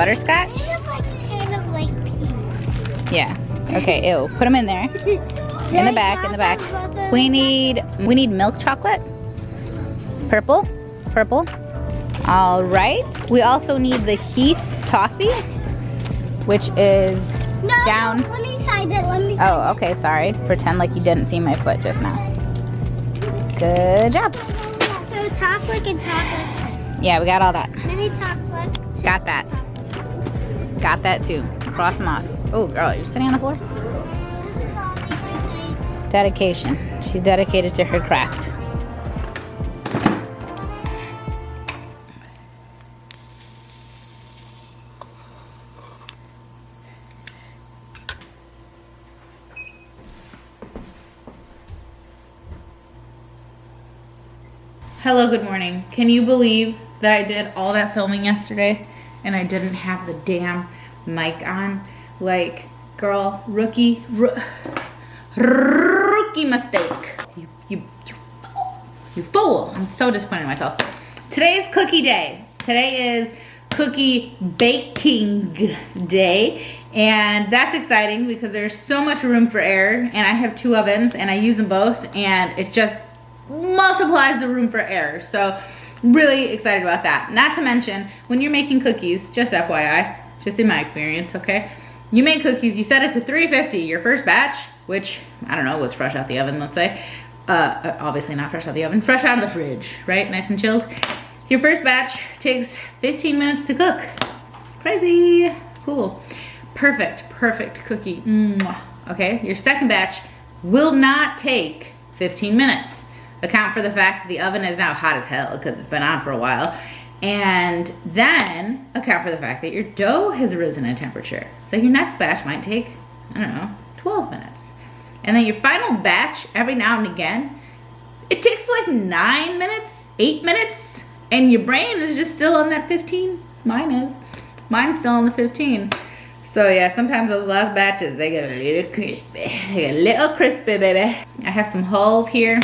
butterscotch? They look like kind of like pink. Yeah. Okay, ew. Put them in there. In the back, in the back. We need milk chocolate. Purple. Purple. All right. We also need the Heath toffee, which is down. No, let me find it. Oh, okay, sorry. Pretend like you didn't see my foot just now. Good job. So chocolate and chocolate chips. Yeah, we got all that. Mini chocolate chips. Got that. Got that too. Cross them off. Oh, girl, you're sitting on the floor? This is the only thing. Dedication. She's dedicated to her craft. Hello, good morning. Can you believe that I did all that filming yesterday and I didn't have the damn mic on? Like, girl, rookie mistake. You fool. I'm so disappointed in myself. Today is cookie day. Today is cookie baking day. And that's exciting because there's so much room for error. And I have 2 ovens and I use them both. And it just multiplies the room for error. So really excited about that. Not to mention, when you're making cookies, just FYI, just in my experience, okay? You make cookies, you set it to 350, your first batch, which, I don't know, was fresh out the oven, let's say. Obviously not fresh out the oven, fresh out of the fridge, right? Nice and chilled. Your first batch takes 15 minutes to cook. Crazy. Cool. Perfect cookie. Mwah. Okay, your second batch will not take 15 minutes. Account for the fact that the oven is now hot as hell because it's been on for a while. And then account for the fact that your dough has risen in temperature. So your next batch might take, I don't know, 12 minutes. And then your final batch, every now and again, it takes like 9 minutes, 8 minutes, and your brain is just still on that 15. Mine is. Mine's still on the 15. So yeah, sometimes those last batches, they get a little crispy. They get a little crispy, baby. I have some hulls here.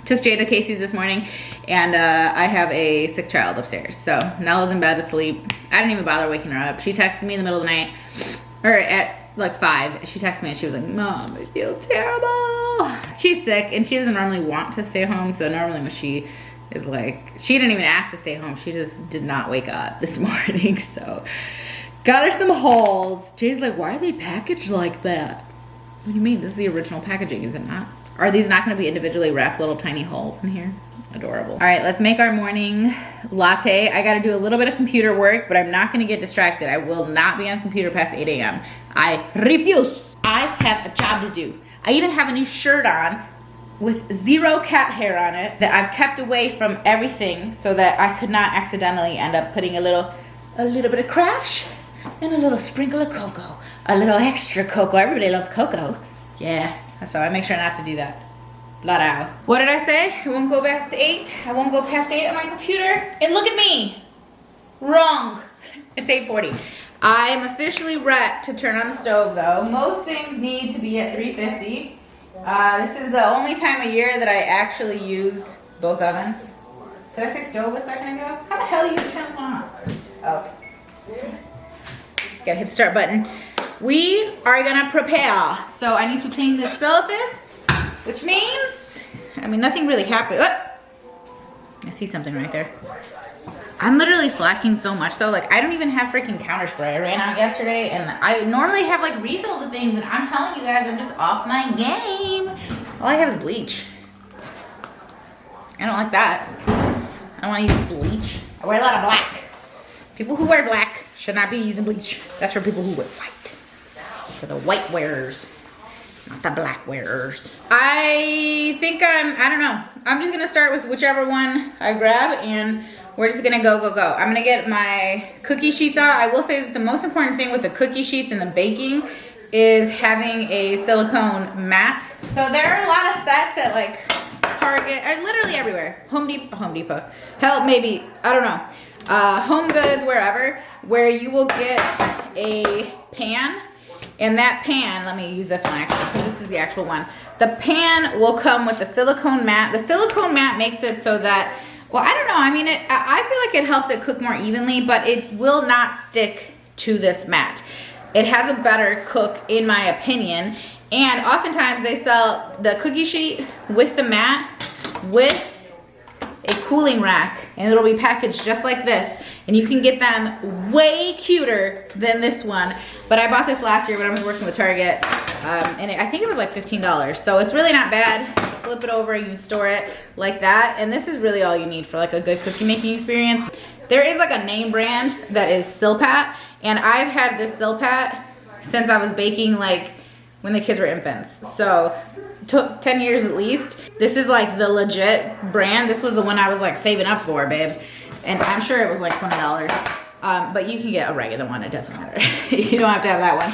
Took Jada to Casey's this morning, and I have a sick child upstairs. So Nella's in bed asleep. I didn't even bother waking her up. She texted me in the middle of the night, or at like 5. She texted me and she was like, "Mom, I feel terrible." She's sick, and she doesn't normally want to stay home. So normally when she is like, she didn't even ask to stay home. She just did not wake up this morning. So got her some hulls. Jay's like, "Why are they packaged like that?" What do you mean? This is the original packaging, is it not? Are these not going to be individually wrapped little tiny holes in here? Adorable. All right, let's make our morning latte. I got to do a little bit of computer work, but I'm not going to get distracted. I will not be on the computer past 8 a.m. I refuse. I have a job to do. I even have a new shirt on with 0 cat hair on it that I've kept away from everything so that I could not accidentally end up putting a little bit of crash and a little sprinkle of cocoa. A little extra cocoa. Everybody loves cocoa. Yeah. So I make sure not to do that. Blah. What did I say? I won't go past 8. I won't go past 8 on my computer. And look at me. Wrong. It's 8:40. I am officially ready to turn on the stove though. Most things need to be at 350. This is the only time of year that I actually use both ovens. Did I say stove a second ago? How the hell do you turn this one on? Oh. Gotta hit the start button. We are gonna prepare. So I need to clean the surface, which means, nothing really happened. I see something right there. I'm literally slacking so much. So like, I don't even have freaking counter spray. I ran out yesterday and I normally have like refills of things and I'm telling you guys, I'm just off my game. All I have is bleach. I don't like that. I don't wanna use bleach. I wear a lot of black. People who wear black should not be using bleach. That's for people who wear white. For the white wearers, not the black wearers. I think I don't know. I'm just gonna start with whichever one I grab and we're just gonna go. I'm gonna get my cookie sheets out. I will say that the most important thing with the cookie sheets and the baking is having a silicone mat. So there are a lot of sets at like Target, or literally everywhere. Home Depot. Hell, maybe, I don't know. Home Goods, wherever, where you will get a pan. And that pan, let me use this one actually, because this is the actual one. The pan will come with the silicone mat. The silicone mat makes it so that, well, I don't know. I feel like it helps it cook more evenly, but it will not stick to this mat. It has a better cook in my opinion, and oftentimes they sell the cookie sheet with the mat with a cooling rack, and it'll be packaged just like this, and you can get them way cuter than this one. But I bought this last year when I was working with Target, and I think it was like $15, so it's really not bad. Flip it over and you store it like that, and this is really all you need for like a good cookie making experience. There is like a name brand that is Silpat, and I've had this Silpat since I was baking like when the kids were infants, so took 10 years at least. This is like the legit brand. This was the one I was like saving up for, babe, and I'm sure it was like $20, but you can get a regular one, it doesn't matter. You don't have to have that one.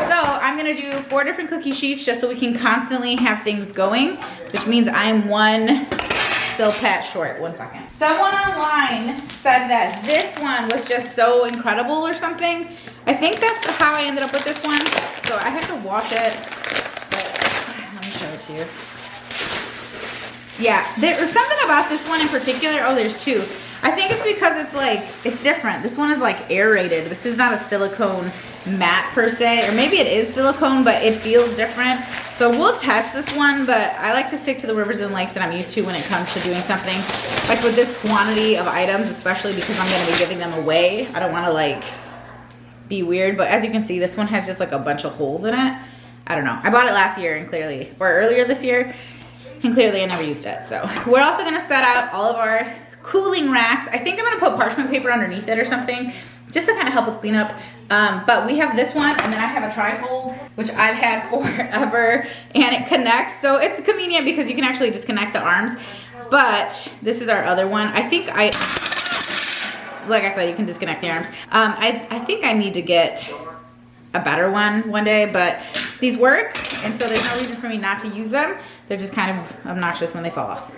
So I'm gonna do 4 different cookie sheets just so we can constantly have things going, which means I'm one Silpat short. 1 second. Someone online said that this one was just so incredible or something. I think that's how I ended up with this one. So I have to wash it, but let me show it to you. Yeah, there's something about this one in particular. Oh, there's 2. I think it's because it's like, it's different. This one is like aerated. This is not a silicone mat per se, or maybe it is silicone, but it feels different. So we'll test this one, but I like to stick to the rivers and lakes that I'm used to when it comes to doing something. Like with this quantity of items, especially because I'm gonna be giving them away. I don't wanna like be weird, but as you can see, this one has just like a bunch of holes in it. I don't know. I bought it last year and clearly, or earlier this year, and clearly I never used it. So we're also gonna set out all of our cooling racks. I think I'm gonna put parchment paper underneath it or something, just to kind of help with cleanup. But we have this one, and then I have a trifold, which I've had forever, and it connects. So it's convenient because you can actually disconnect the arms. But this is our other one. I think like I said, you can disconnect the arms. I think I need to get a better one day, but these work, and so there's no reason for me not to use them. They're just kind of obnoxious when they fall off.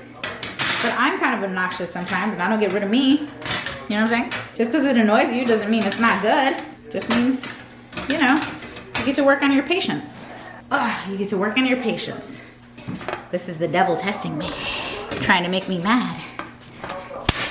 But I'm kind of obnoxious sometimes, and I don't get rid of me. You know what I'm saying? Just because it annoys you doesn't mean it's not good. Just means, you know, you get to work on your patience. You get to work on your patience. This is the devil testing me, trying to make me mad.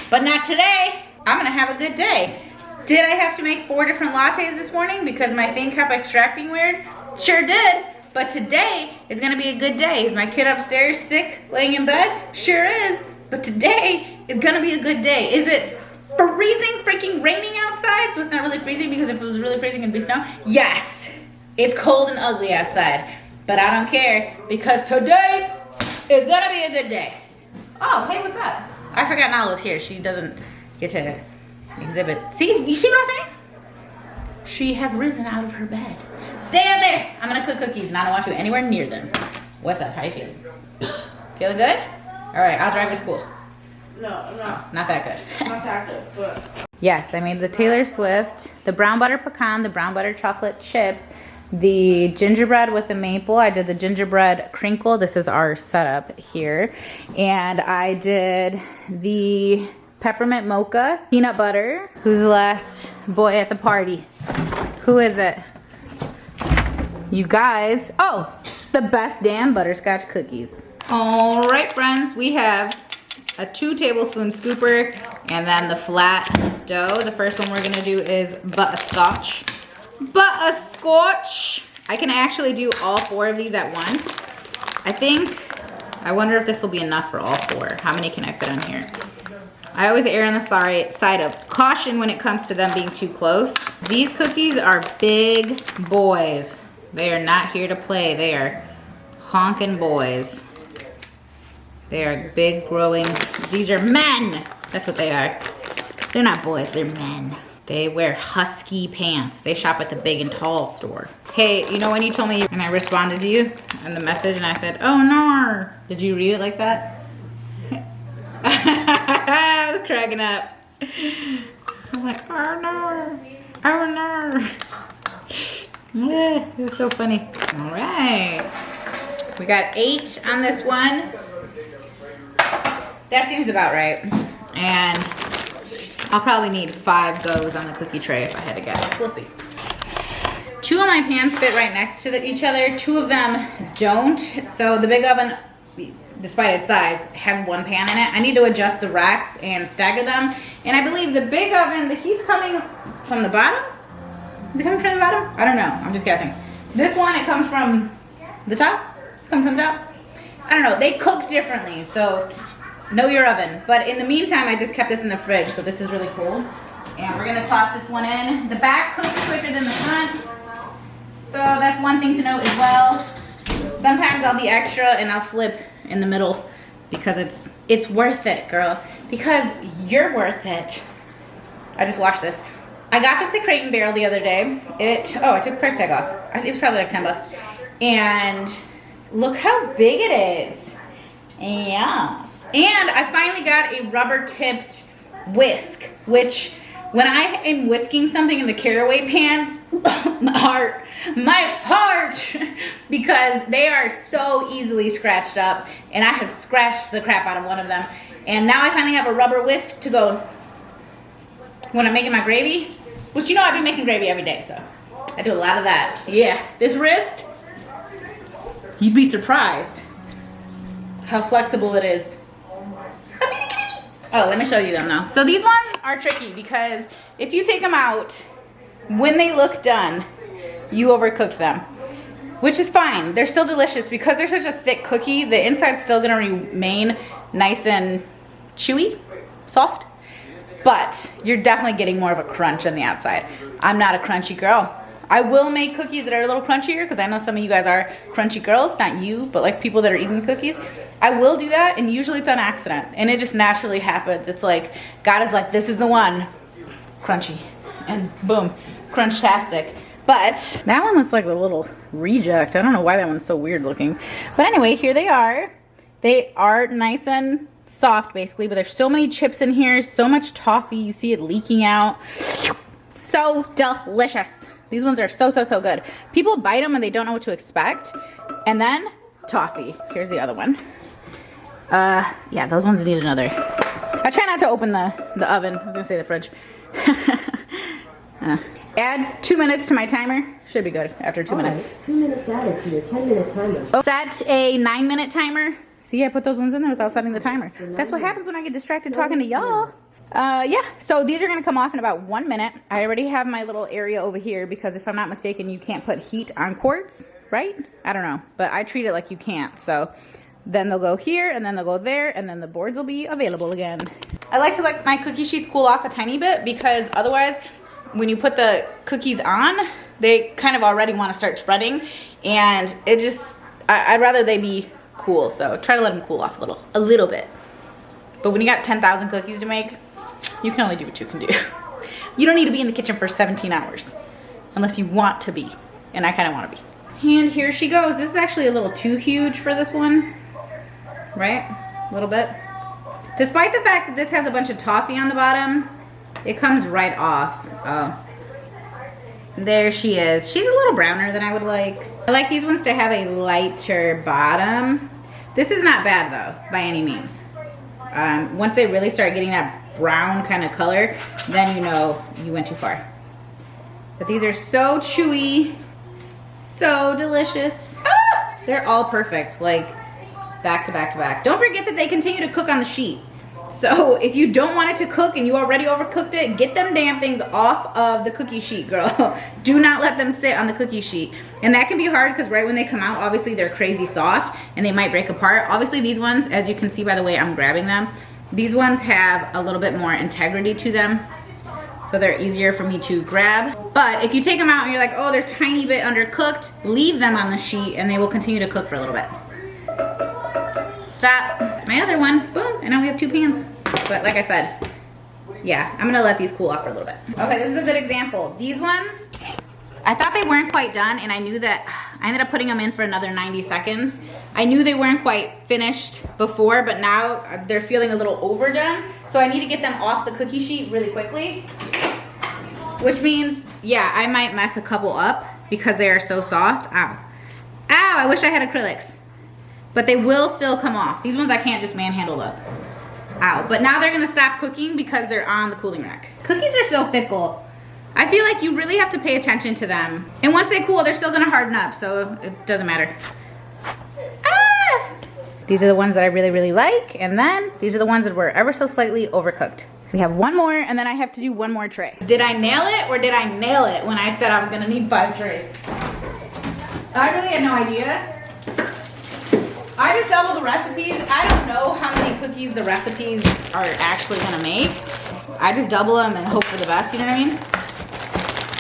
But not today. I'm gonna have a good day. Did I have to make 4 different lattes this morning because my thing kept extracting weird? Sure did. But today is gonna be a good day. Is my kid upstairs sick, laying in bed? Sure is. But today is gonna be a good day. Is it freezing freaking raining outside? So it's not really freezing, because if it was really freezing it'd be snow. Yes, it's cold and ugly outside, but I don't care because today is gonna be a good day. Oh, hey, what's up? I forgot Nala's here. She doesn't get to exhibit. See, you see what I'm saying? She has risen out of her bed. Stay out there. I'm gonna cook cookies and I don't want you anywhere near them. What's up? How you feeling? Feeling good? All right, I'll drive you to school. No, Not that good. not that good, but. Yes, I made the Taylor Swift, the brown butter pecan, the brown butter chocolate chip, the gingerbread with the maple. I did the gingerbread crinkle. This is our setup here. And I did the peppermint mocha, peanut butter. Who's the last boy at the party? Who is it? You guys. Oh, the best damn butterscotch cookies. All right, friends, we have a 2 tablespoon scooper and then the flat dough. The first one we're gonna do is butterscotch. Butterscotch. I can actually do all 4 of these at once. I wonder if this will be enough for all 4. How many can I fit on here? I always err on the side of caution when it comes to them being too close. These cookies are big boys. They are not here to play. They are honking boys. They are big, growing. These are men. That's what they are. They're not boys, they're men. They wear husky pants. They shop at the big and tall store. Hey, you know when you told me, and I responded to you in the message and I said, oh no. Did you read it like that? I was cracking up. I'm like, oh no. Oh no. It was so funny. All right. We got 8 on this one. That seems about right. And I'll probably need 5 goes on the cookie tray if I had to guess. We'll see. 2 of my pans fit right next to each other. 2 of them don't. So the big oven, despite its size, has 1 pan in it. I need to adjust the racks and stagger them. And I believe the big oven, the heat's coming from the bottom. Is it coming from the bottom? I don't know. I'm just guessing. This one, it comes from the top. It's coming from the top. I don't know. They cook differently, so know your oven. But in the meantime, I just kept this in the fridge, so this is really cool. And we're gonna toss this one in. The back cooks quicker than the front, so that's one thing to note as well. Sometimes I'll be extra and I'll flip in the middle because it's worth it, girl. Because you're worth it. I just watched this. I got this at Crate and Barrel the other day. I took the price tag off. It was probably like 10 bucks. And look how big it is. Yes. And I finally got a rubber tipped whisk, which when I am whisking something in the caraway pans, my heart, because they are so easily scratched up, and I have scratched the crap out of one of them. And now I finally have a rubber whisk to go when I'm making my gravy, which you know I've been making gravy every day, so I do a lot of that. Yeah, this wrist, you'd be surprised how flexible it is. Oh, let me show you them though. So these ones are tricky because if you take them out, when they look done, you overcooked them, which is fine. They're still delicious because they're such a thick cookie. The inside's still gonna remain nice and chewy, soft, but you're definitely getting more of a crunch on the outside. I'm not a crunchy girl. I will make cookies that are a little crunchier because I know some of you guys are crunchy girls, not you, but like people that are eating cookies. I will do that, and usually it's on accident, and it just naturally happens. It's like, God is like, this is the one, crunchy, and boom, crunch-tastic. But that one looks like a little reject. I don't know why that one's so weird looking. But anyway, here they are. They are nice and soft, basically, but there's so many chips in here, so much toffee. You see it leaking out. So delicious. These ones are so, so, so good. People bite them and they don't know what to expect. And then toffee. Here's the other one. Yeah, those ones need another. I try not to open the oven. I was gonna say the fridge. Add 2 minutes to my timer. Should be good after 2 minutes. 2 minutes added to your 10-minute timer. Oh, set a 9-minute timer. See, I put those ones in there without setting the timer. That's what happens when I get distracted talking to y'all. Yeah, so these are gonna come off in about 1 minute. I already have my little area over here because if I'm not mistaken, you can't put heat on quartz, right? I don't know, but I treat it like you can't. So then they'll go here, and then they'll go there, and then the boards will be available again. I like to let my cookie sheets cool off a tiny bit because otherwise, when you put the cookies on, they kind of already want to start spreading, and it just, I'd rather they be cool. So try to let them cool off a little bit. But when you got 10,000 cookies to make, you can only do what you can do. You don't need to be in the kitchen for 17 hours unless you want to be, and I kind of want to be. And here she goes. This is actually a little too huge for this one, right? A little bit. Despite the fact that this has a bunch of toffee on the bottom, it comes right off. Oh, there she is. She's a little browner than I would like. I like these ones to have a lighter bottom. This is not bad though, by any means. Once they really start getting that brown kind of color, then you know you went too far. But these are so chewy, so delicious. Ah! They're all perfect, like back to back to back. Don't forget that they continue to cook on the sheet. So if you don't want it to cook and you already overcooked it, get them damn things off of the cookie sheet, girl. Do not let them sit on the cookie sheet. And that can be hard because right when they come out, obviously they're crazy soft and they might break apart. Obviously these ones, as you can see by the way I'm grabbing them, these ones have a little bit more integrity to them. So they're easier for me to grab. But if you take them out and you're like, oh, they're tiny bit undercooked, leave them on the sheet and they will continue to cook for a little bit. Stop. It's my other one. Boom. And now we have 2 pans. But like I said, yeah, I'm gonna let these cool off for a little bit. Okay, this is a good example. These ones, I thought they weren't quite done, and I knew that I ended up putting them in for another 90 seconds. I knew they weren't quite finished before, but now they're feeling a little overdone. So I need to get them off the cookie sheet really quickly. Which means, yeah, I might mess a couple up because they are so soft. Ow. Ow, I wish I had acrylics. But they will still come off. These ones I can't just manhandle up. Ow. But now they're gonna stop cooking because they're on the cooling rack. Cookies are so fickle. I feel like you really have to pay attention to them. And once they cool, they're still gonna harden up, so it doesn't matter. Ah! These are the ones that I really, really like. And then these are the ones that were ever so slightly overcooked. We have one more, and then I have to do one more tray. Did I nail it, or did I nail it when I said I was gonna need 5 trays? I really had no idea. I just double the recipes. I don't know how many cookies the recipes are actually gonna make. I just double them and hope for the best, you know what I mean?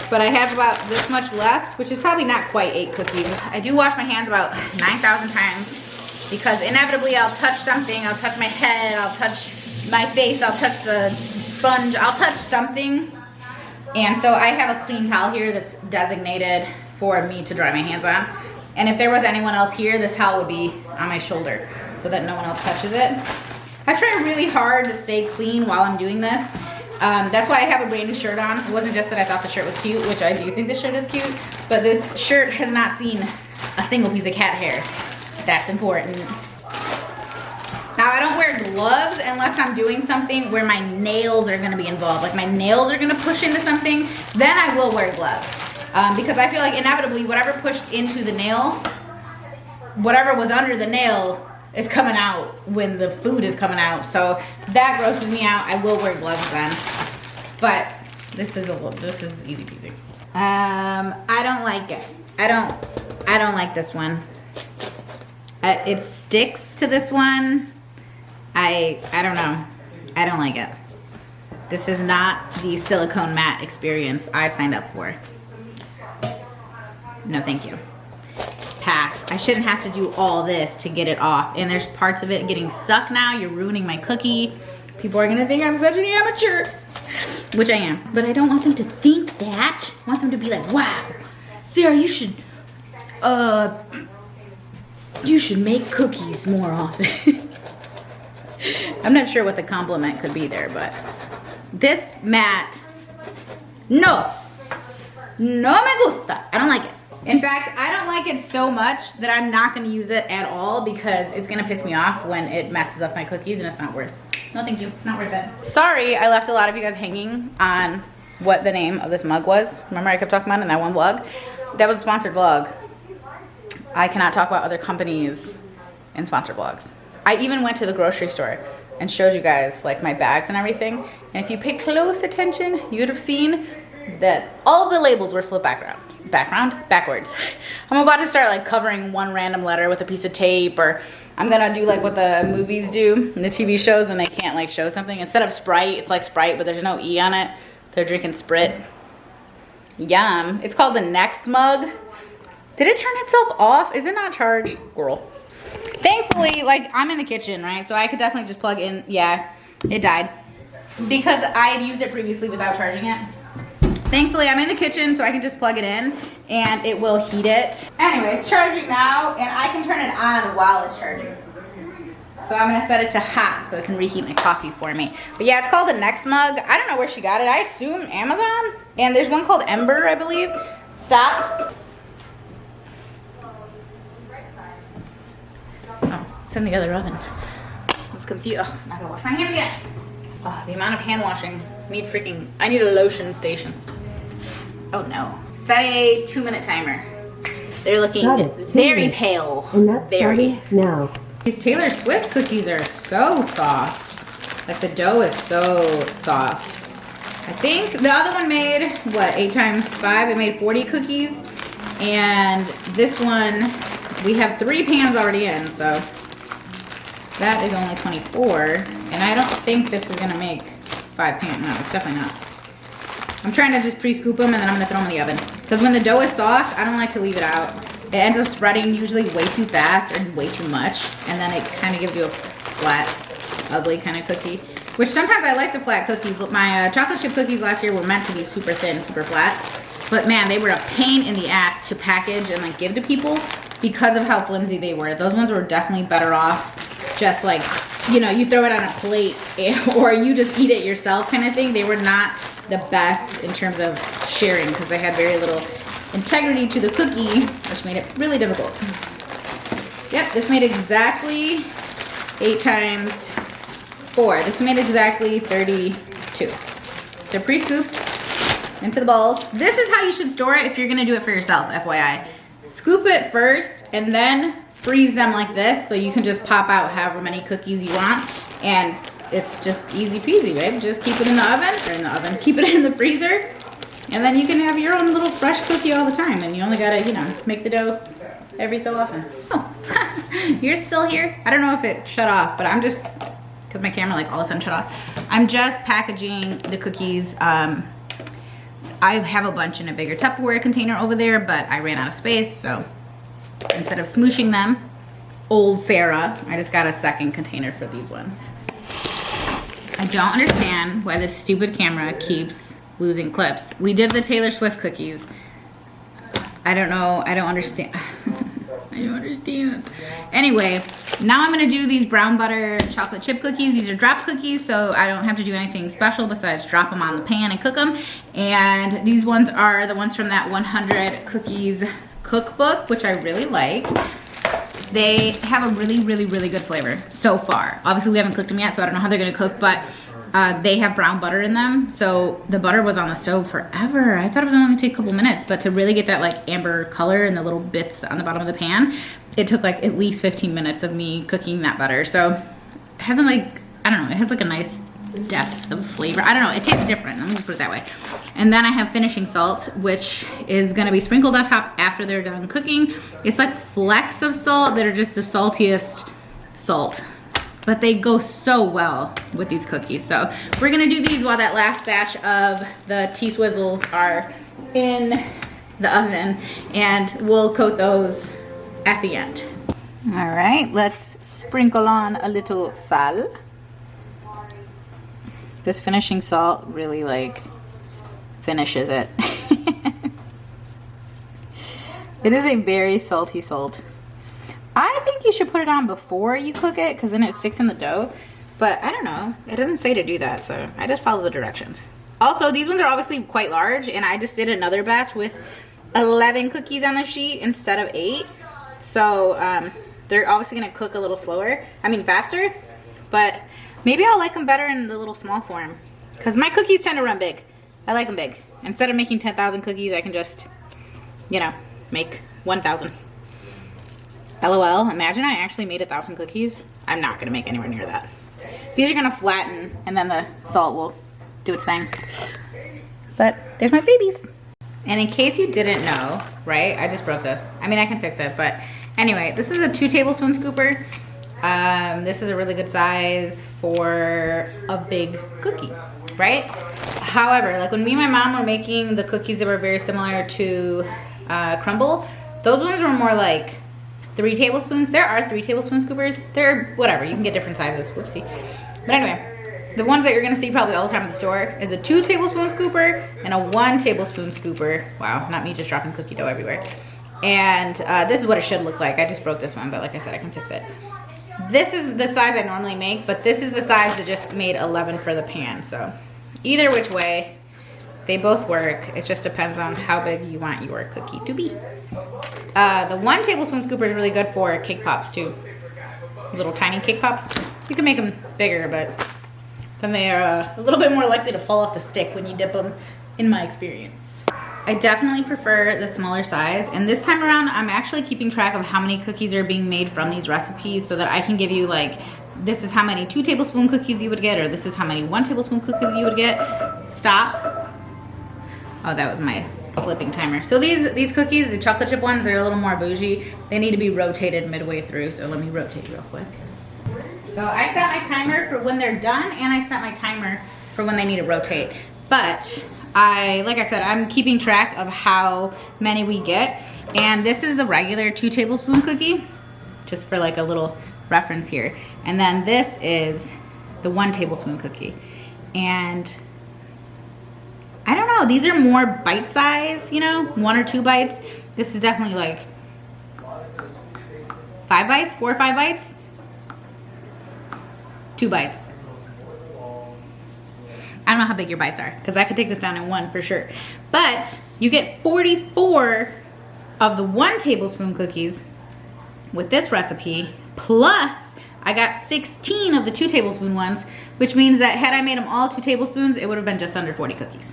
But I have about this much left, which is probably not quite 8 cookies. I do wash my hands about 9,000 times because inevitably I'll touch something. I'll touch my head, I'll touch my face, I'll touch the sponge, I'll touch something. And so I have a clean towel here that's designated for me to dry my hands on. And if there was anyone else here, this towel would be on my shoulder so that no one else touches it. I try really hard to stay clean while I'm doing this. That's why I have a brand new shirt on. It wasn't just that I thought the shirt was cute, which I do think this shirt is cute, but this shirt has not seen a single piece of cat hair. That's important. Now, I don't wear gloves unless I'm doing something where my nails are gonna be involved. Like my nails are gonna push into something, then I will wear gloves. Because I feel like inevitably whatever pushed into the nail, whatever was under the nail is coming out when the food is coming out. So that grosses me out. I will wear gloves then. But this is easy peasy. I don't like it. I don't like this one. It sticks to this one. I don't know. I don't like it. This is not the silicone matte experience I signed up for. No, thank you. Pass. I shouldn't have to do all this to get it off. And there's parts of it getting stuck now. You're ruining my cookie. People are gonna think I'm such an amateur. Which I am. But I don't want them to think that. I want them to be like, wow, Sarah, you should make cookies more often. I'm not sure what the compliment could be there, but this mat, no me gusta. I don't like it. In fact, I don't like it so much that I'm not going to use it at all because it's going to piss me off when it messes up my cookies and it's not worth it. No, thank you. Not worth it. Sorry, I left a lot of you guys hanging on what the name of this mug was. Remember I kept talking about it in that one vlog? That was a sponsored vlog. I cannot talk about other companies in sponsored vlogs. I even went to the grocery store and showed you guys like my bags and everything. And if you pay close attention, you would have seen that all the labels were flipped backwards. I'm about to start like covering one random letter with a piece of tape, or I'm gonna do like what the movies do in the TV shows when they can't like show something. Instead of Sprite, it's like Sprite, but there's no E on it. They're drinking Sprit. Yum. It's called the Next Mug. Did it turn itself off? Is it not charged? Girl. Thankfully, like I'm in the kitchen, right? So I could definitely just plug in. Yeah, it died. Because I had used it previously without charging it. Thankfully, I'm in the kitchen, so I can just plug it in, and it will heat it. Anyway, it's charging now, and I can turn it on while it's charging. So I'm gonna set it to hot so it can reheat my coffee for me. But yeah, it's called a Next Mug. I don't know where she got it. I assume Amazon. And there's one called Ember, I believe. Stop. Oh, it's in the other oven. I was confused. Oh, I'm not gonna wash my hands again. Oh, the amount of hand washing. I need a lotion station. Oh no. Set a 2-minute timer. They're looking very pale. And that's very. Now. These Taylor Swift cookies are so soft. Like the dough is so soft. I think the other one made, what, 8 times 5? It made 40 cookies. And this one, we have 3 pans already in, so that is only 24. And I don't think this is gonna make 5 pans. No, it's definitely not. I'm trying to just pre-scoop them and then I'm gonna throw them in the oven. Because when the dough is soft, I don't like to leave it out. It ends up spreading usually way too fast or way too much. And then it kind of gives you a flat, ugly kind of cookie. Which sometimes I like the flat cookies. My chocolate chip cookies last year were meant to be super thin, super flat. But man, they were a pain in the ass to package and like give to people because of how flimsy they were. Those ones were definitely better off just like, you know, you throw it on a plate or you just eat it yourself kind of thing. They were not the best in terms of sharing because they had very little integrity to the cookie, which made it really difficult. Yep, this made exactly 8 times 4. This made exactly 32. They're pre-scooped into the balls. This is how you should store it if you're gonna do it for yourself, FYI. Scoop it first and then freeze them like this so you can just pop out however many cookies you want and it's just easy peasy, babe. Just keep it in the oven, keep it in the freezer, and then you can have your own little fresh cookie all the time. And you only gotta, you know, make the dough every so often. Oh, you're still here? I don't know if it shut off, but I'm just, because my camera like all of a sudden shut off. I'm just packaging the cookies. I have a bunch in a bigger Tupperware container over there, but I ran out of space, so instead of smooshing them, old Sarah, I just got a second container for these ones. I don't understand why this stupid camera keeps losing clips. We did the Taylor Swift cookies. I don't know, I don't understand. I don't understand. Anyway, now I'm gonna do these brown butter chocolate chip cookies. These are drop cookies, so I don't have to do anything special besides drop them on the pan and cook them. And these ones are the ones from that 100 Cookies cookbook, which I really like. They have a really, really, really good flavor so far. Obviously, we haven't cooked them yet, so I don't know how they're gonna cook, but they have brown butter in them. So the butter was on the stove forever. I thought it was only gonna take a couple minutes, but to really get that like amber color and the little bits on the bottom of the pan, it took like at least 15 minutes of me cooking that butter. So it hasn't like, I don't know, it has like a nice depth of flavor. I don't know, it tastes different. Let me just put it that way. And then I have finishing salt, which is gonna be sprinkled on top after they're done cooking. It's like flecks of salt that are just the saltiest salt. But they go so well with these cookies. So we're gonna do these while that last batch of the T-Swizzles are in the oven, and we'll coat those at the end. All right, let's sprinkle on a little sal. This finishing salt really like finishes it. It is a very salty salt. I think you should put it on before you cook it, because then it sticks in the dough. But I don't know. It doesn't say to do that, so I just follow the directions. Also, these ones are obviously quite large, and I just did another batch with 11 cookies on the sheet instead of 8. So they're obviously gonna cook a little slower. I mean faster, but maybe I'll like them better in the little small form, because my cookies tend to run big. I like them big. Instead of making 10,000 cookies, I can just, you know, make 1,000. LOL, imagine I actually made 1,000 cookies. I'm not gonna make anywhere near that. These are gonna flatten, and then the salt will do its thing. But there's my babies. And in case you didn't know, right, I just broke this. I mean, I can fix it, but anyway, this is a 2 tablespoon scooper. This is a really good size for a big cookie, right? However, like when me and my mom were making the cookies that were very similar to Crumble, those ones were more like 3 tablespoons. There are 3 tablespoon scoopers. They're whatever, you can get different sizes, whoopsie. But anyway, the ones that you're gonna see probably all the time at the store is a 2 tablespoon scooper and a 1 tablespoon scooper. Wow, not me just dropping cookie dough everywhere. And this is what it should look like. I just broke this one, but like I said, I can fix it. This is the size I normally make, but this is the size that just made 11 for the pan. So either which way, they both work. It just depends on how big you want your cookie to be. The 1 tablespoon scooper is really good for cake pops too. Little tiny cake pops. You can make them bigger, but then they are a little bit more likely to fall off the stick when you dip them, in my experience. I definitely prefer the smaller size, and this time around I'm actually keeping track of how many cookies are being made from these recipes so that I can give you like, this is how many 2 tablespoon cookies you would get, or this is how many 1 tablespoon cookies you would get. Stop. Oh, that was my flipping timer. So these cookies, the chocolate chip ones, they're a little more bougie. They need to be rotated midway through, so let me rotate real quick. So I set my timer for when they're done, and I set my timer for when they need to rotate. But like I said, I'm keeping track of how many we get. And this is the regular 2 tablespoon cookie, just for like a little reference here. And then this is the 1 tablespoon cookie. And I don't know, these are more bite size, you know, 1 or 2 bites. This is definitely like 5 bites, 4 or 5 bites, 2 bites. I don't know how big your bites are, because I could take this down in 1 for sure. But you get 44 of the 1 tablespoon cookies with this recipe, plus I got 16 of the 2 tablespoon ones, which means that had I made them all 2 tablespoons, it would have been just under 40 cookies,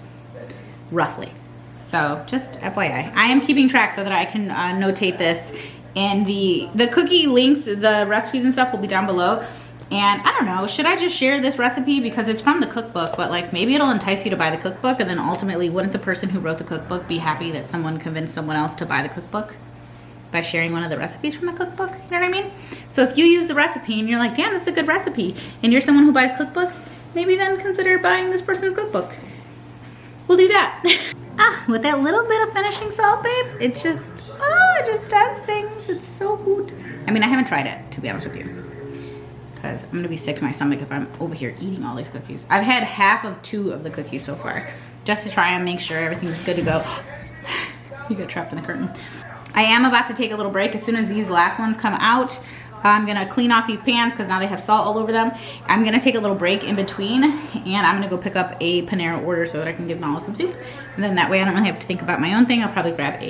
roughly. So just FYI, I am keeping track so that I can notate this, and the cookie links, the recipes and stuff will be down below. And I don't know, should I just share this recipe because it's from the cookbook, but like maybe it'll entice you to buy the cookbook, and then ultimately wouldn't the person who wrote the cookbook be happy that someone convinced someone else to buy the cookbook by sharing one of the recipes from the cookbook? You know what I mean? So if you use the recipe and you're like, damn, this is a good recipe, and you're someone who buys cookbooks, maybe then consider buying this person's cookbook. We'll do that. With that little bit of finishing salt, babe, it just does things. It's so good. I mean, I haven't tried it, to be honest with you, because I'm gonna be sick to my stomach if I'm over here eating all these cookies. I've had half of 2 of the cookies so far, just to try and make sure everything's good to go. You got trapped in the curtain. I am about to take a little break. As soon as these last ones come out, I'm gonna clean off these pans because now they have salt all over them. I'm gonna take a little break in between, and I'm gonna go pick up a Panera order so that I can give Nala some soup. And then that way I don't really have to think about my own thing. I'll probably grab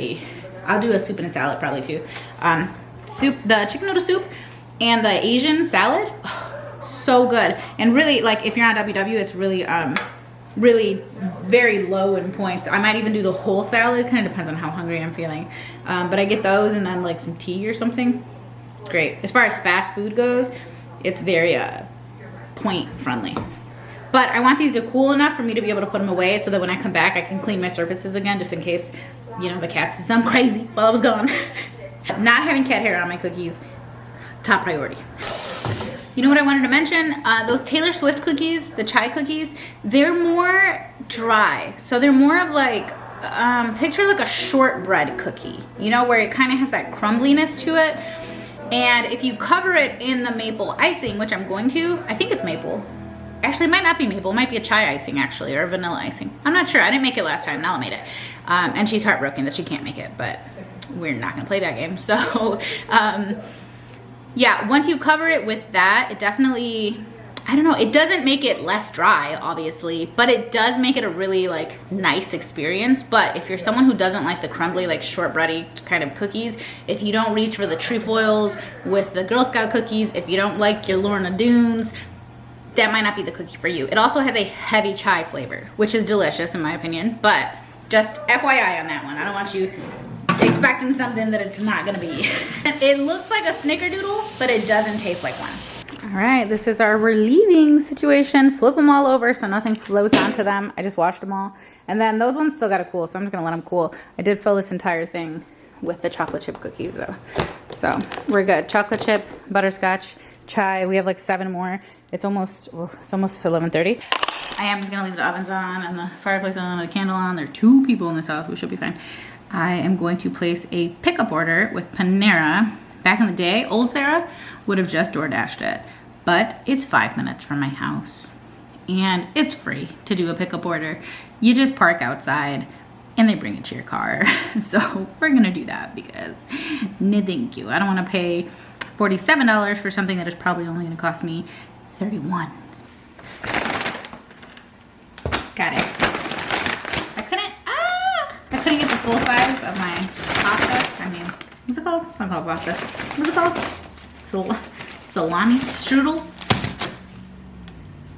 I'll do a soup and a salad probably too. Soup, the chicken noodle soup and the Asian salad, so good. And really, like, if you're on WW, it's really really very low in points. I might even do the whole salad, kind of depends on how hungry I'm feeling. But I get those and then like some tea or something. It's great. As far as fast food goes, it's very point friendly. But I want these to cool enough for me to be able to put them away so that when I come back I can clean my surfaces again, just in case, you know, the cats did something crazy while I was gone. Not having cat hair on my cookies, top priority. You know what I wanted to mention? Those Taylor Swift cookies, the chai cookies, they're more dry. So they're more of like, picture like a shortbread cookie, you know, where it kind of has that crumbliness to it. And if you cover it in the maple icing, which I'm going to, I think it's maple. Actually, it might not be maple. It might be a chai icing, actually, or vanilla icing. I'm not sure. I didn't make it last time. Nala made it. And she's heartbroken that she can't make it, but we're not going to play that game. So, yeah, once you cover it with that, it definitely, I don't know, it doesn't make it less dry, obviously, but it does make it a really, like, nice experience. But if you're someone who doesn't like the crumbly, like, shortbready kind of cookies, if you don't reach for the trefoils with the Girl Scout cookies, if you don't like your Lorna Doones, that might not be the cookie for you. It also has a heavy chai flavor, which is delicious in my opinion, but just FYI on that one. I don't want you expecting something that it's not gonna be. It looks like a snickerdoodle, but it doesn't taste like one. All right, this is our relieving situation. Flip them all over so nothing floats onto them. I just washed them all. And then those ones still gotta cool, so I'm just gonna let them cool. I did fill this entire thing with the chocolate chip cookies though. So we're good. Chocolate chip, butterscotch, chai. We have like 7 more. It's almost 11:30. I am just gonna leave the ovens on and the fireplace on and the candle on. There are 2 people in this house. We should be fine. I am going to place a pickup order with Panera. Back in the day, old Sarah would have just DoorDashed it, but it's 5 minutes from my house and it's free to do a pickup order. You just park outside and they bring it to your car. So we're gonna do that because no thank you. I don't wanna pay $47 for something that is probably only gonna cost me $31. Got it. I couldn't get the full size of my pasta. I mean, what's it called? It's not called pasta. What's it called? Salami? Strudel?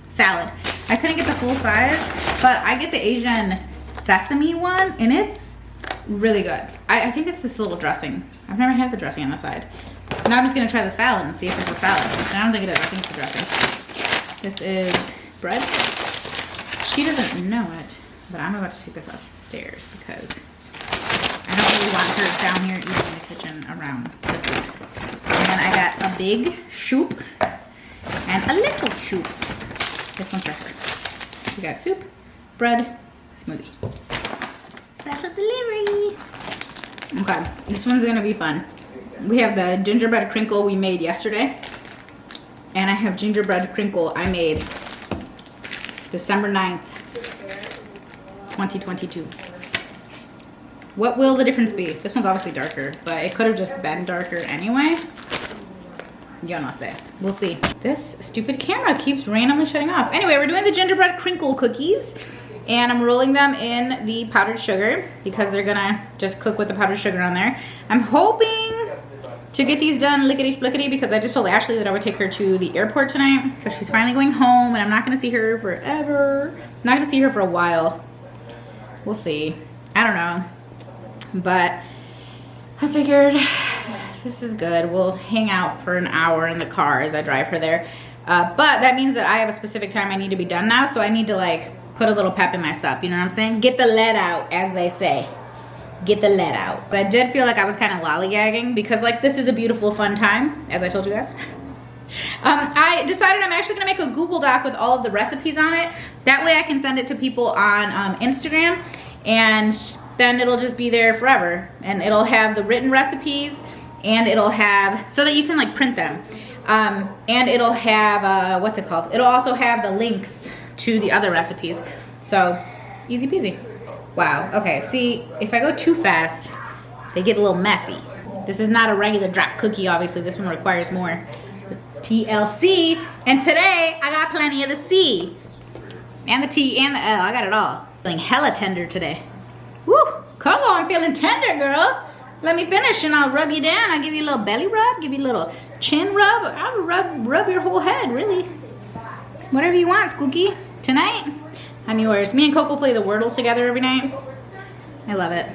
Salad. I couldn't get the full size, but I get the Asian sesame one, and it's really good. I think it's this little dressing. I've never had the dressing on the side. Now I'm just gonna try the salad and see if it's a salad. I don't think it is. I think it's a dressing. This is bread. She doesn't know it, but I'm about to take this upstairs because I don't really want her down here eating in the kitchen around the food. And then I got a big soup and a little soup. This one's for her. We got soup, bread, smoothie. Special delivery. Okay, this one's gonna be fun. We have the gingerbread crinkle we made yesterday. And I have gingerbread crinkle I made December 9th, 2022. What will the difference be? This one's obviously darker, but it could have just been darker anyway. Yo no sé. We'll see. This stupid camera keeps randomly shutting off. Anyway, we're doing the gingerbread crinkle cookies. And I'm rolling them in the powdered sugar because they're gonna just cook with the powdered sugar on there. I'm hoping to get these done lickety-splickety because I just told Ashley that I would take her to the airport tonight because she's finally going home and I'm not gonna see her forever. I'm not gonna see her for a while. We'll see. I don't know. But I figured this is good. We'll hang out for an hour in the car as I drive her there. But that means that I have a specific time I need to be done now, so I need to like put a little pep in my step, you know what I'm saying? Get the lead out, as they say. Get the lead out. But I did feel like I was kind of lollygagging because like this is a beautiful, fun time, as I told you guys. I decided I'm actually gonna make a Google Doc with all of the recipes on it. That way I can send it to people on Instagram, and then it'll just be there forever. And it'll have the written recipes, and it'll have, so that you can like print them. And it'll have, what's it called? It'll also have the links to the other recipes. So, easy peasy. Wow, okay, see, if I go too fast, they get a little messy. This is not a regular drop cookie, obviously. This one requires more TLC. And today, I got plenty of the C. And the T and the L, I got it all. Feeling hella tender today. Woo, Coco, I'm feeling tender, girl. Let me finish and I'll rub you down. I'll give you a little belly rub, give you a little chin rub. I'll rub your whole head, really. Whatever you want, Skookie. Tonight, I'm yours. Me and Coco play the Wordle together every night. I love it.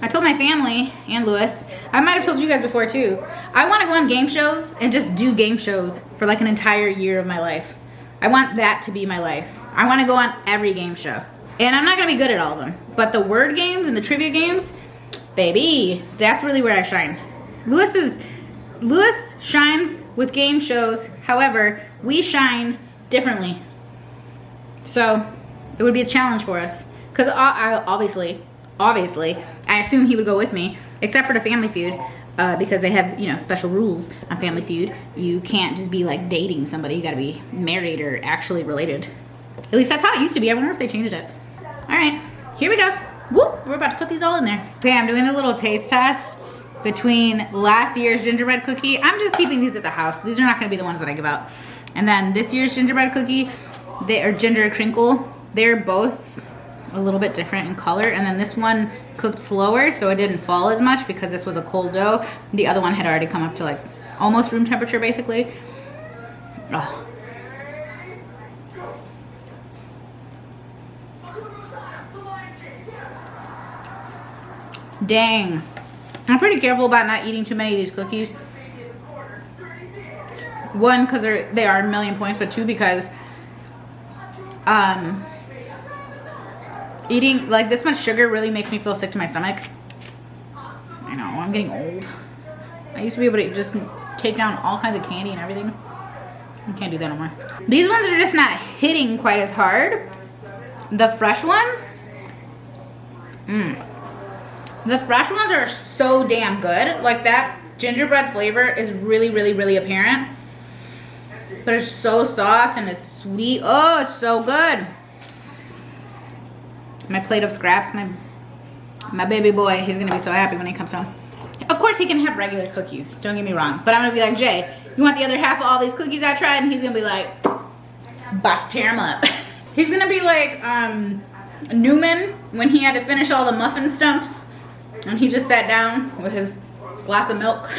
I told my family and Lewis, I might have told you guys before too, I want to go on game shows and just do game shows for like an entire year of my life. I want that to be my life. I want to go on every game show. And I'm not going to be good at all of them. But the word games and the trivia games, baby, that's really where I shine. Lewis shines with game shows. However, we shine differently. So it would be a challenge for us. Because obviously, I assume he would go with me, except for the Family Feud, because they have, you know, special rules on Family Feud. You can't just be like dating somebody. You got to be married or actually related. At least that's how it used to be. I wonder if they changed it. All right, here we go. Whoop, we're about to put these all in there. Okay, I'm doing a little taste test between last year's gingerbread cookie. I'm just keeping these at the house. These are not going to be the ones that I give out. And then this year's gingerbread cookie, they are ginger crinkle. They're both a little bit different in color. And then this one cooked slower, so it didn't fall as much because this was a cold dough. The other one had already come up to like almost room temperature, basically. Oh. Dang. I'm pretty careful about not eating too many of these cookies. One, because they are a million points, but two, because eating like this much sugar really makes me feel sick to my stomach. I know, I'm getting old. I used to be able to just take down all kinds of candy and everything. I can't do that no more. These ones are just not hitting quite as hard. The fresh ones, the fresh ones are so damn good. Like that gingerbread flavor is really, really, really apparent. But it's so soft and it's sweet. Oh, it's so good. My plate of scraps, my baby boy, he's gonna be so happy when he comes home. Of course he can have regular cookies, don't get me wrong. But I'm gonna be like, Jay, you want the other half of all these cookies I tried? And he's gonna be like, about to tear them up. He's gonna be like Newman when he had to finish all the muffin stumps. And he just sat down with his glass of milk.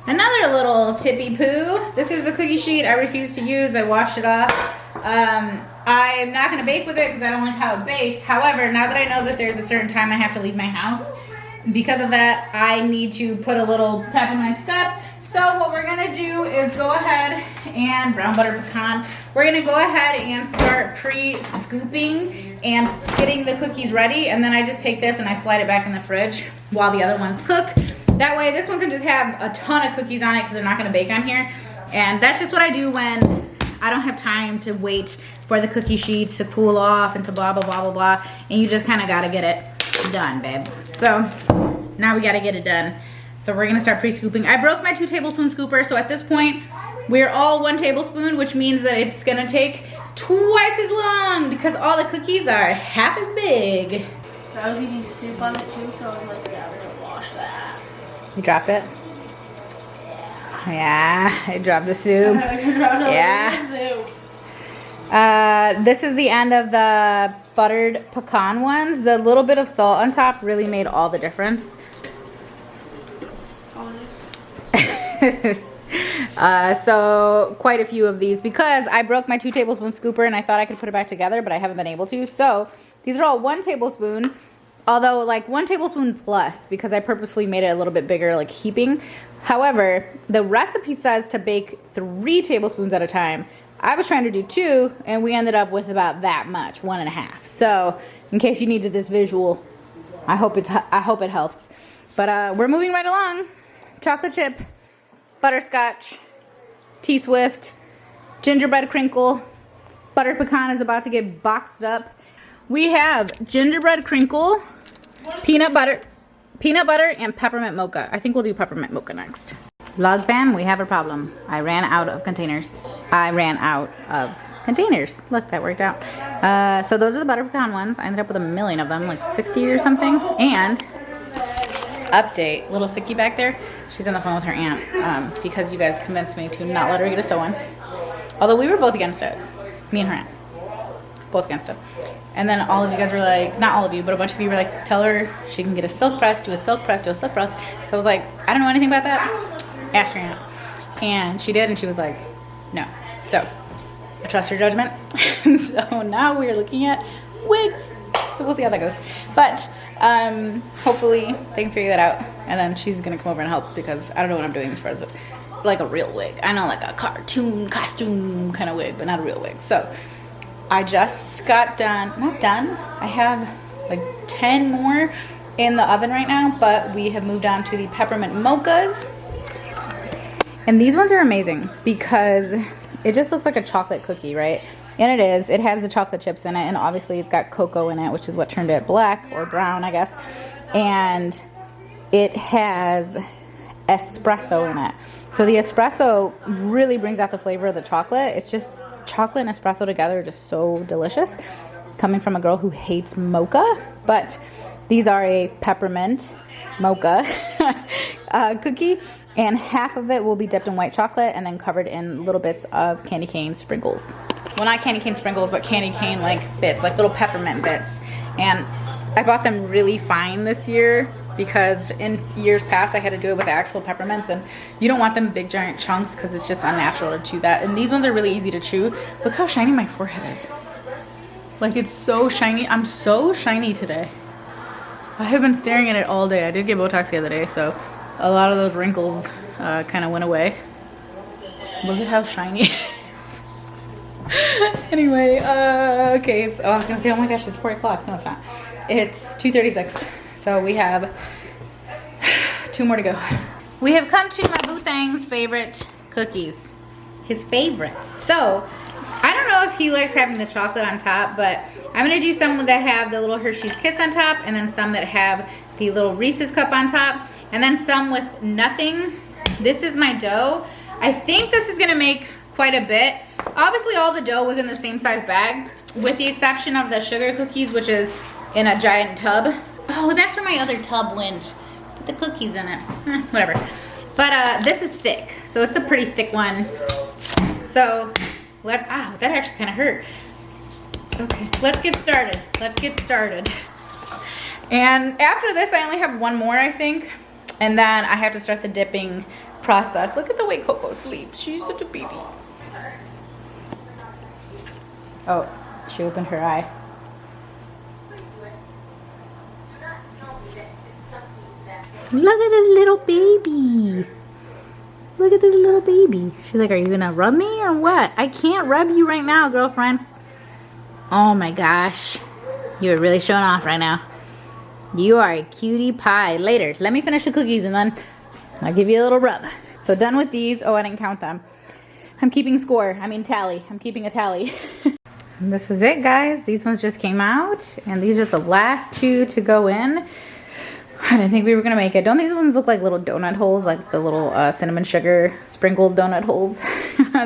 Another little tippy poo. This is the cookie sheet I refuse to use. I washed it off. I'm not going to bake with it because I don't like how it bakes. However, now that I know that there's a certain time I have to leave my house, because of that, I need to put a little pep in my step. So what we're going to do is go ahead and brown butter pecan. We're going to go ahead and start pre-scooping and getting the cookies ready. And then I just take this and I slide it back in the fridge while the other ones cook. That way this one can just have a ton of cookies on it because they're not going to bake on here. And that's just what I do when I don't have time to wait for the cookie sheets to cool off and to blah, blah, blah, blah, blah. And you just kind of got to get it done, babe. So now we got to get it done. So we're gonna start pre-scooping. I broke my 2 tablespoon scooper, so at this point, we're all 1 tablespoon, which means that it's gonna take twice as long because all the cookies are half as big. I was eating soup on it too, so I was like, yeah, we're gonna wash that. You dropped it? Yeah, I dropped the soup. Yeah. This is the end of the buttered pecan ones. The little bit of salt on top really made all the difference. So quite a few of these because I broke my 2 tablespoon scooper and I thought I could put it back together, but I haven't been able to. So these are all 1 tablespoon, although like 1 tablespoon plus because I purposefully made it a little bit bigger, like heaping. However, the recipe says to bake 3 tablespoons at a time. I was trying to do 2, and we ended up with about that much, 1.5. So, in case you needed this visual, I hope it helps. But we're moving right along. Chocolate chip, butterscotch, T-Swift, gingerbread crinkle, butter pecan is about to get boxed up. We have gingerbread crinkle, peanut butter, and peppermint mocha. I think we'll do peppermint mocha next. Vlog fam, we have a problem. I ran out of containers. Look, that worked out. So those are the butter pecan ones. I ended up with a million of them, like 60 or something. And update, little Sicky back there, she's on the phone with her aunt because you guys convinced me to not let her get a sew-in. Although we were both against it. Me and her aunt. Both against it. And then all of you guys were like, not all of you, but a bunch of you were like, tell her she can get a silk press, do a silk press, do a silk press. So I was like, I don't know anything about that. Ask her aunt. And she did, and she was like, no. So I trust her judgment. So now we're looking at wigs. So we'll see how that goes. But hopefully they can figure that out. And then she's going to come over and help because I don't know what I'm doing as far as like a real wig. I know, like a cartoon costume kind of wig, but not a real wig. So I just got done, not done, I have like 10 more in the oven right now, but we have moved on to the peppermint mochas. And these ones are amazing because it just looks like a chocolate cookie, right? And it is. It has the chocolate chips in it, and obviously it's got cocoa in it, which is what turned it black or brown, I guess. And it has espresso in it. So the espresso really brings out the flavor of the chocolate. It's just chocolate and espresso together are just so delicious. Coming from a girl who hates mocha, but these are a peppermint mocha cookie, and half of it will be dipped in white chocolate and then covered in little bits of candy cane sprinkles. Well, not candy cane sprinkles, but candy cane like bits, like little peppermint bits. And I bought them really fine this year because in years past I had to do it with actual peppermints, and you don't want them big giant chunks because it's just unnatural to chew that. And these ones are really easy to chew. Look how shiny my forehead is. Like, it's so shiny. I'm so shiny today. I have been staring at it all day. I did get Botox the other day, so a lot of those wrinkles kind of went away. Look at how shiny it is. Anyway, okay, so I was gonna say, oh my gosh, it's 4 o'clock. No, it's not. It's 2:36. So we have 2 more to go. We have come to my boo thang's favorite cookies. His favorites. So I don't know if he likes having the chocolate on top, but I'm gonna do some that have the little Hershey's Kiss on top, and then some that have the little Reese's cup on top, and then some with nothing. This is my dough. I think this is gonna make quite a bit. Obviously all the dough was in the same size bag, with the exception of the sugar cookies, which is in a giant tub. Oh, that's where my other tub went. Put the cookies in it. Whatever. But this is thick, so it's a pretty thick one. So that actually kind of hurt. Okay, let's get started. Let's get started. And after this, I only have 1 more, I think. And then I have to start the dipping process. Look at the way Coco sleeps. She's such a baby. Oh, she opened her eye. Look at this little baby. Look at this little baby. She's like, are you gonna rub me or what? I can't rub you right now, girlfriend. Oh my gosh. You're really showing off right now. You are a cutie pie. Later, let me finish the cookies and then I'll give you a little rub. So done with these. Oh, I didn't count them. I'm keeping score. I mean tally. I'm keeping a tally. This is it, guys. These ones just came out, and these are the last 2 to go in. I didn't think we were gonna make it. Don't these ones look like little donut holes, like the little cinnamon sugar sprinkled donut holes?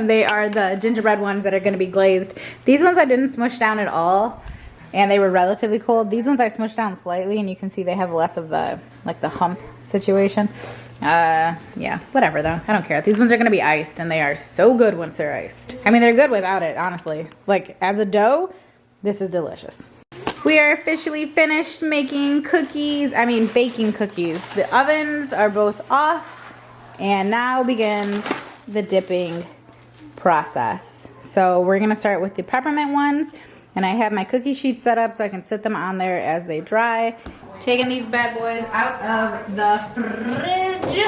They are the gingerbread ones that are gonna be glazed. These ones I didn't smush down at all, and they were relatively cold. These ones I smushed down slightly, and you can see they have less of the, like the hump situation. Yeah, whatever though. I don't care. These ones are gonna be iced, and they are so good once they're iced. I mean, they're good without it, honestly. Like, as a dough, this is delicious. We are officially finished making cookies, baking cookies. The ovens are both off, and now begins the dipping process. So we're gonna start with the peppermint ones, and I have my cookie sheets set up so I can sit them on there as they dry. Taking these bad boys out of the fridge.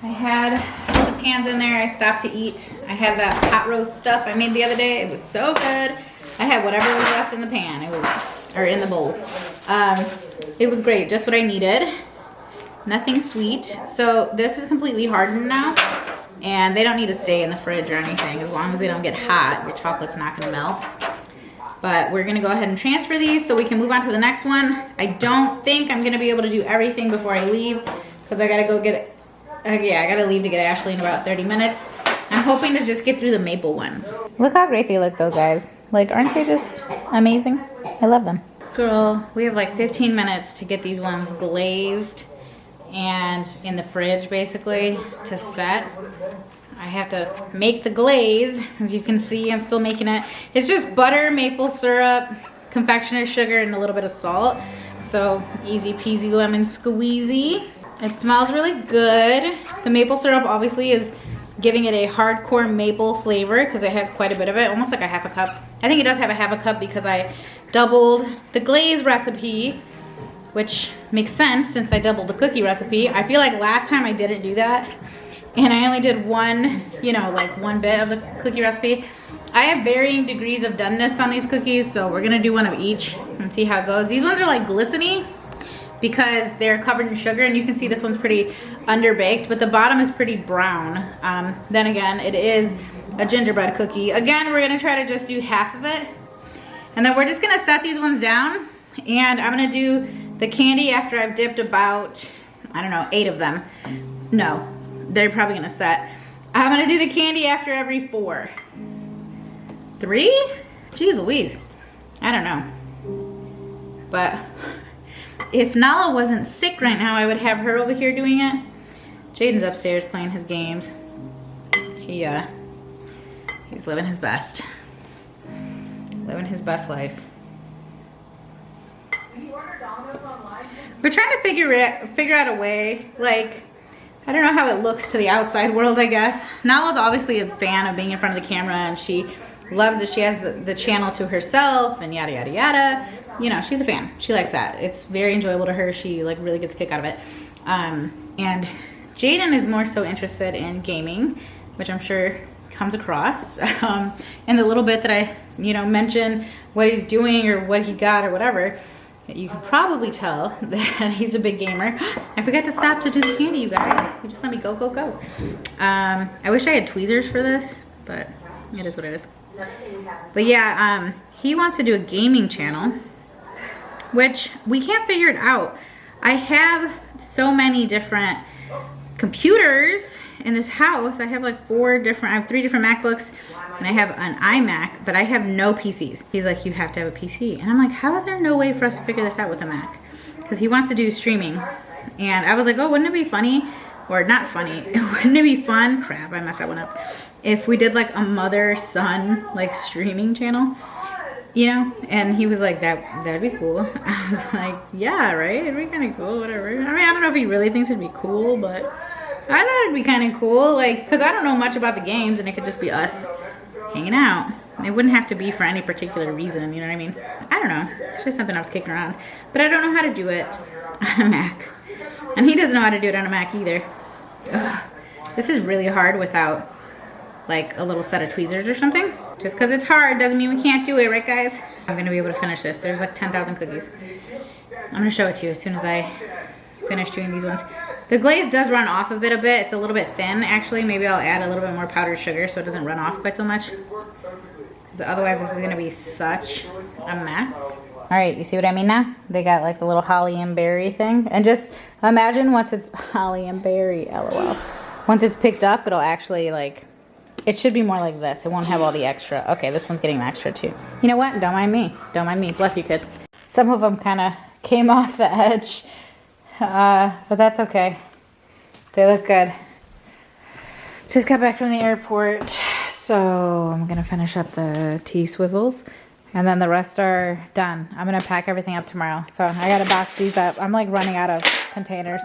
I had all the pans in there. I stopped to eat. I had that pot roast stuff I made the other day. It was so good. I had whatever was left in the pan. It was, or in the bowl. It was great, just what I needed. Nothing sweet. So this is completely hardened now. And they don't need to stay in the fridge or anything. As long as they don't get hot, your chocolate's not gonna melt. But we're gonna go ahead and transfer these so we can move on to the next one. I don't think I'm gonna be able to do everything before I leave because I gotta go get, yeah, I gotta leave to get Ashley in about 30 minutes. I'm hoping to just get through the maple ones. Look how great they look though, guys. Like, aren't they just amazing? I love them. Girl, we have like 15 minutes to get these ones glazed and in the fridge basically to set. I have to make the glaze. As you can see, I'm still making it. It's just butter, maple syrup, confectioner's sugar, and a little bit of salt. So easy peasy lemon squeezy. It smells really good. The maple syrup obviously is giving it a hardcore maple flavor because it has quite a bit of it, almost like a half a cup. I think it does have a half a cup because I doubled the glaze recipe, which makes sense since I doubled the cookie recipe. I feel like last time I didn't do that and I only did one, you know, like one bit of the cookie recipe. I have varying degrees of doneness on these cookies, so we're gonna do one of each and see how it goes. These ones are like glistening because they're covered in sugar, and you can see this one's pretty underbaked, but the bottom is pretty brown. Then again, it is a gingerbread cookie. Again, we're gonna try to just do half of it, and then we're just gonna set these ones down, and I'm gonna do the candy after I've dipped about, I don't know, 8 of them. No, they're probably gonna set. I'm gonna do the candy after every 4. 3? Jeez Louise. I don't know. But if Nala wasn't sick right now, I would have her over here doing it. Jaden's upstairs playing his games. He's living his best. Living his best life. We're trying to figure out a way, like, I don't know how it looks to the outside world, I guess. Nala's obviously a fan of being in front of the camera, and she loves it. She has the channel to herself and yada, yada, yada. You know, she's a fan. She likes that. It's very enjoyable to her. She, like, really gets a kick out of it. And Jaden is more so interested in gaming, which I'm sure comes across. And the little bit that I, you know, mention what he's doing or what he got or whatever, you can probably tell that he's a big gamer. I forgot to stop to do the candy, you guys. You just let me go, go, go. I wish I had tweezers for this, but it is what it is. But yeah, he wants to do a gaming channel, which we can't figure it out. I have so many different computers in this house. I have like 3 different MacBooks, and I have an iMac, but I have no PCs. He's like, you have to have a PC. And I'm like, how is there no way for us to figure this out with a Mac? Because he wants to do streaming. And I was like, oh, wouldn't it be funny? Or not funny. Wouldn't it be fun? Crap, I messed that one up. If we did like a mother-son like streaming channel, you know? And he was like, that'd be cool. I was like, yeah, right? It'd be kind of cool, whatever. I mean, I don't know if he really thinks it'd be cool, but I thought it'd be kind of cool, like, because I don't know much about the games, and it could just be us hanging out. It wouldn't have to be for any particular reason, you know what I mean? I don't know. It's just something I was kicking around. But I don't know how to do it on a Mac. And he doesn't know how to do it on a Mac either. Ugh. This is really hard without, like, a little set of tweezers or something. Just because it's hard doesn't mean we can't do it, right, guys? I'm going to be able to finish this. There's like 10,000 cookies. I'm going to show it to you as soon as I finish doing these ones. The glaze does run off of it a bit. It's a little bit thin, actually. Maybe I'll add a little bit more powdered sugar so it doesn't run off quite so much. Because otherwise this is going to be such a mess. All right, you see what I mean now? They got like the little holly and berry thing. And just imagine once it's holly and berry, LOL. Once it's picked up, it'll actually like, it should be more like this. It won't have all the extra. Okay, this one's getting the extra too. You know what? Don't mind me. Don't mind me. Bless you, kid. Some of them kind of came off the edge. But that's okay. They look good. Just got back from the airport, so I'm gonna finish up the tea swizzles, and then the rest are done. I'm gonna pack everything up tomorrow, so I gotta box these up. I'm like running out of containers.